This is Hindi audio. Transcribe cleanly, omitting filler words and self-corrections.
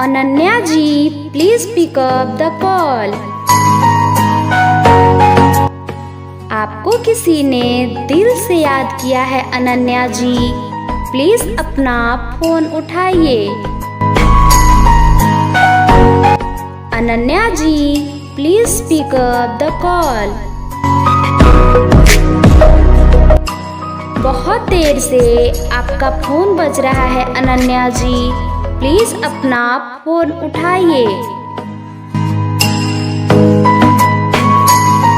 Ananya ji, please pick up the call. आपको किसी ने दिल से याद किया है अनन्या जी, प्लीज अपना फोन उठाइए। Ananya ji, please pick up the call. बहुत देर से आपका फोन बज रहा है अनन्या जी, प्लीज अपना फोन उठाइए।